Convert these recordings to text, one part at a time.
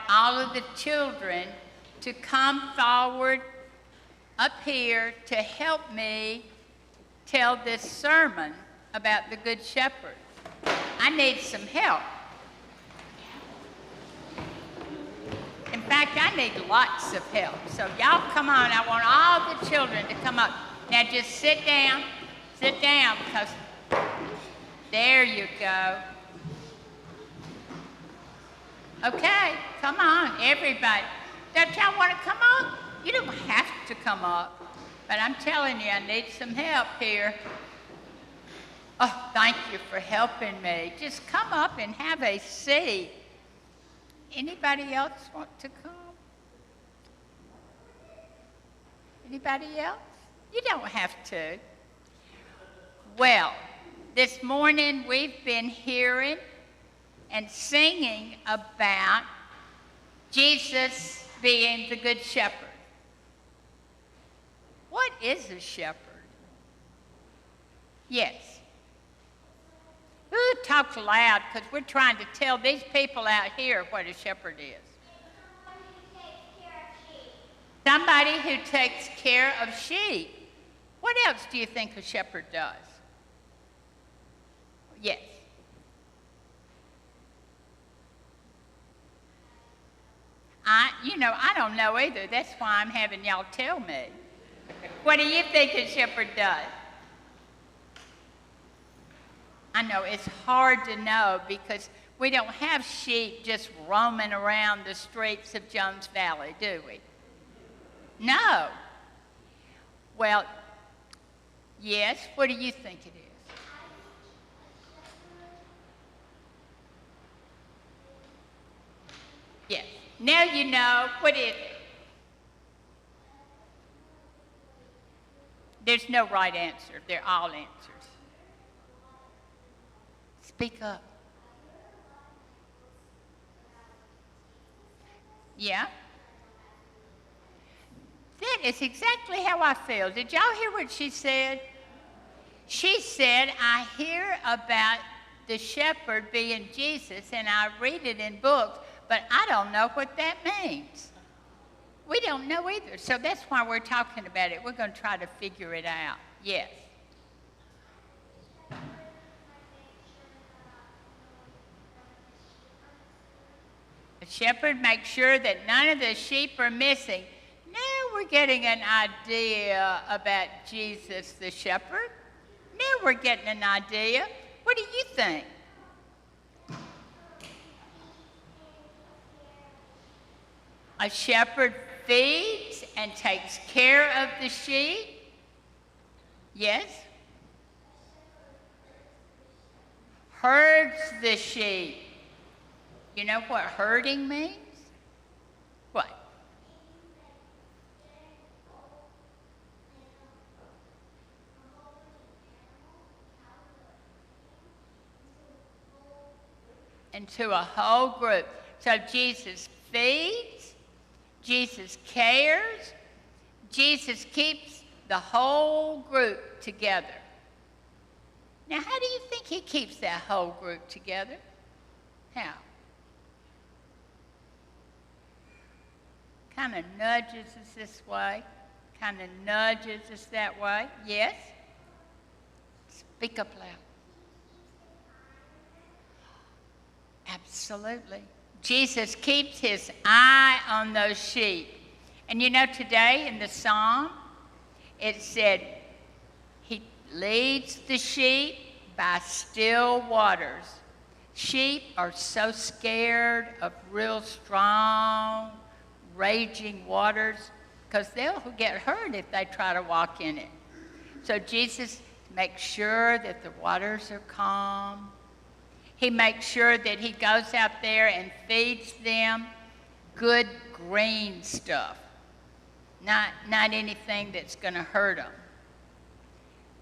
all of the children to come forward up here to help me tell this sermon about the Good Shepherd. I need some help. In fact, I need lots of help. So y'all come on. I want all the children to come up. Now just sit down, because there you go. Okay, come on, everybody. Don't y'all want to come up? You don't have to come up, but I'm telling you, I need some help here. Oh, thank you for helping me. Just come up and have a seat. Anybody else want to come? Anybody else? You don't have to. Well, this morning we've been hearing and singing about Jesus being the Good Shepherd. What is a shepherd? Yes. Ooh, talk loud, because we're trying to tell these people out here what a shepherd is. Somebody who takes care of sheep. What else do you think a shepherd does? Yes. I don't know either. That's why I'm having y'all tell me. What do you think a shepherd does? I know it's hard to know because we don't have sheep just roaming around the streets of Jones Valley, do we? No. Well, yes, what do you think it is? Yes. Now you know. What is it? There's no right answer. They're all answers. Speak up. Yeah? That is exactly how I feel. Did y'all hear what she said? She said, I hear about the shepherd being Jesus, and I read it in books, but I don't know what that means. We don't know either, so that's why we're talking about it. We're going to try to figure it out. Yes. The shepherd makes sure that none of the sheep are missing. Now we're getting an idea about Jesus the shepherd. Now we're getting an idea. What do you think? A shepherd feeds and takes care of the sheep. Yes? Herds the sheep. You know what herding means? What? Into a whole group. So Jesus feeds, Jesus cares, Jesus keeps the whole group together. Now, how do you think he keeps that whole group together? How? Kind of nudges us this way, kind of nudges us that way. Yes? Speak up loud. Absolutely. Jesus keeps his eye on those sheep. And you know, today in the psalm, it said, he leads the sheep by still waters. Sheep are so scared of real strong, raging waters because they'll get hurt if they try to walk in it. So Jesus makes sure that the waters are calm. He makes sure that he goes out there and feeds them good green stuff, not anything that's going to hurt them.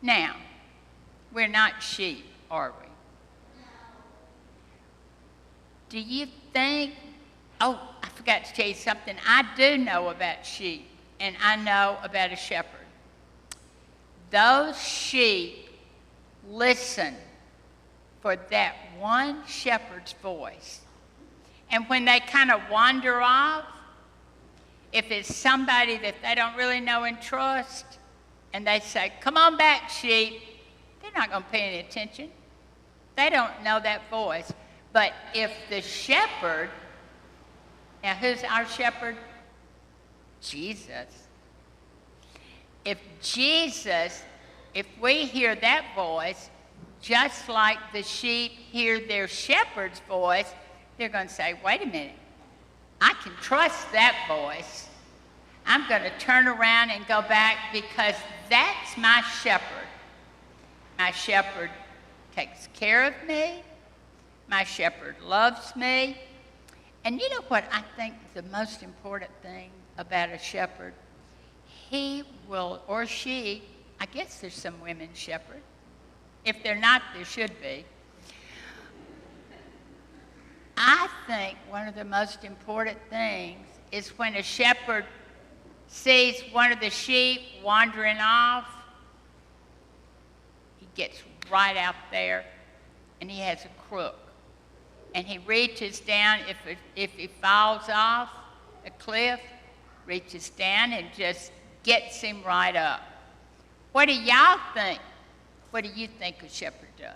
Now, we're not sheep, are we? Do you think, oh, I forgot to tell you something. I do know about sheep, and I know about a shepherd. Those sheep listen for that one shepherd's voice. And when they kind of wander off, if it's somebody that they don't really know and trust, and they say, "Come on back, sheep," they're not going to pay any attention. They don't know that voice. But if the shepherd, now who's our shepherd? Jesus. If we hear that voice, just like the sheep hear their shepherd's voice, they're going to say, "Wait a minute, I can trust that voice. I'm going to turn around and go back because that's my shepherd. My shepherd takes care of me. My shepherd loves me." And you know what I think the most important thing about a shepherd? He will, or she, I guess there's some women shepherd. If they're not, there should be. I think one of the most important things is when a shepherd sees one of the sheep wandering off, he gets right out there and he has a crook. And he reaches down, if he falls off a cliff, reaches down and just gets him right up. What do y'all think? What do you think a shepherd does?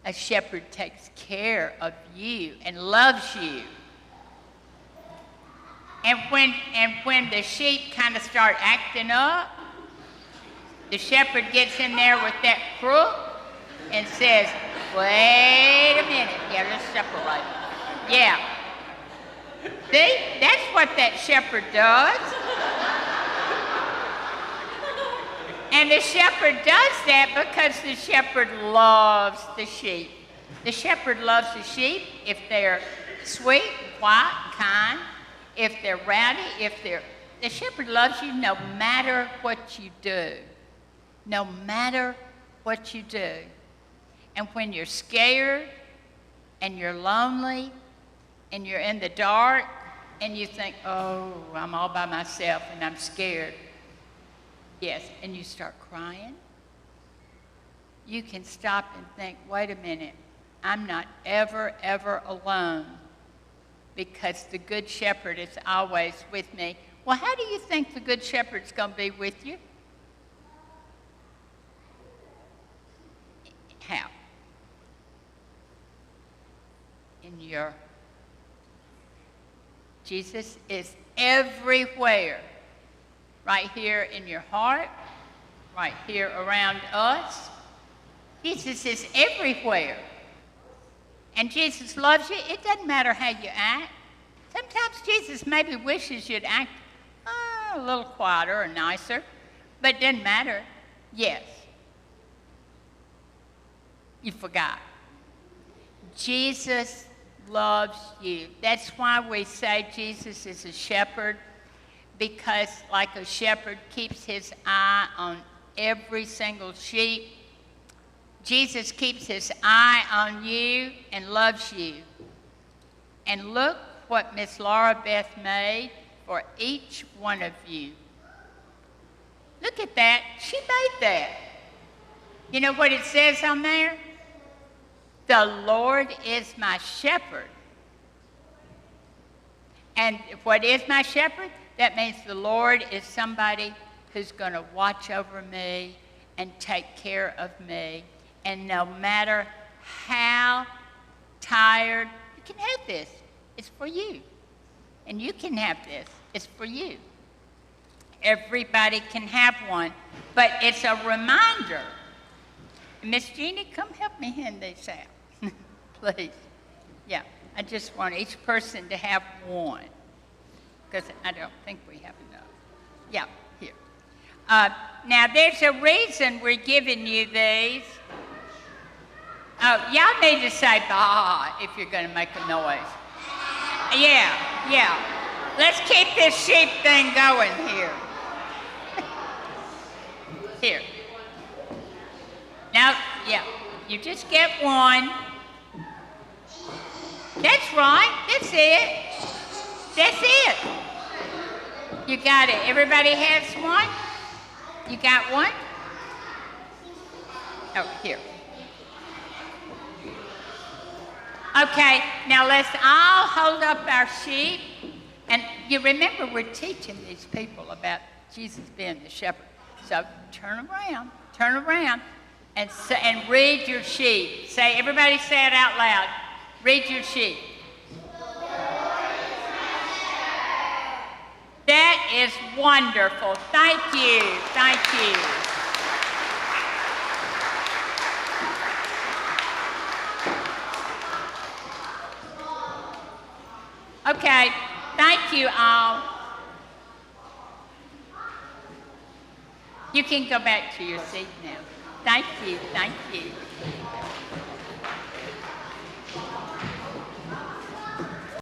A shepherd takes care of you and loves you. And when the sheep kind of start acting up, the shepherd gets in there with that crook and says, "Wait a minute, yeah, let's separate." Yeah. See, that's what that shepherd does. And the shepherd does that because the shepherd loves the sheep. The shepherd loves the sheep if they're sweet, white, kind, if they're rowdy, the shepherd loves you no matter what you do. No matter what you do. And when you're scared and you're lonely and you're in the dark and you think, "Oh, I'm all by myself and I'm scared." Yes, and you start crying. You can stop and think, "Wait a minute, I'm not ever, ever alone because the Good Shepherd is always with me." Well, how do you think the Good Shepherd's going to be with you? How? Jesus is everywhere. Right here in your heart, right here around us. Jesus is everywhere. And Jesus loves you. It doesn't matter how you act. Sometimes Jesus maybe wishes you'd act a little quieter or nicer, but it doesn't matter. Yes. You forgot. Jesus loves you. That's why we say Jesus is a shepherd, because like a shepherd keeps his eye on every single sheep, Jesus keeps his eye on you and loves you. And look what Miss Laura Beth made for each one of you. Look at that. She made that. You know what it says on there? "The Lord is my shepherd." And what is my shepherd? That means the Lord is somebody who's going to watch over me and take care of me. And no matter how tired, you can have this. It's for you. And you can have this. It's for you. Everybody can have one. But it's a reminder. Miss Jeannie, come help me hand these out. Please. Yeah, I just want each person to have one, because I don't think we have enough. Yeah, here. Now, there's a reason we're giving you these. Oh, y'all need to say "bah" if you're going to make a noise. Yeah. Let's keep this sheep thing going here. Here. Now, yeah, you just get one. That's right. That's it. That's it. You got it. Everybody has one? You got one? Oh, here. Okay, now let's all hold up our sheep. And you remember we're teaching these people about Jesus being the shepherd. So turn around, and read your sheep. Everybody say it out loud. Read your sheep. That is wonderful. Thank you. Thank you. Okay, thank you all. You can go back to your seat now. Thank you.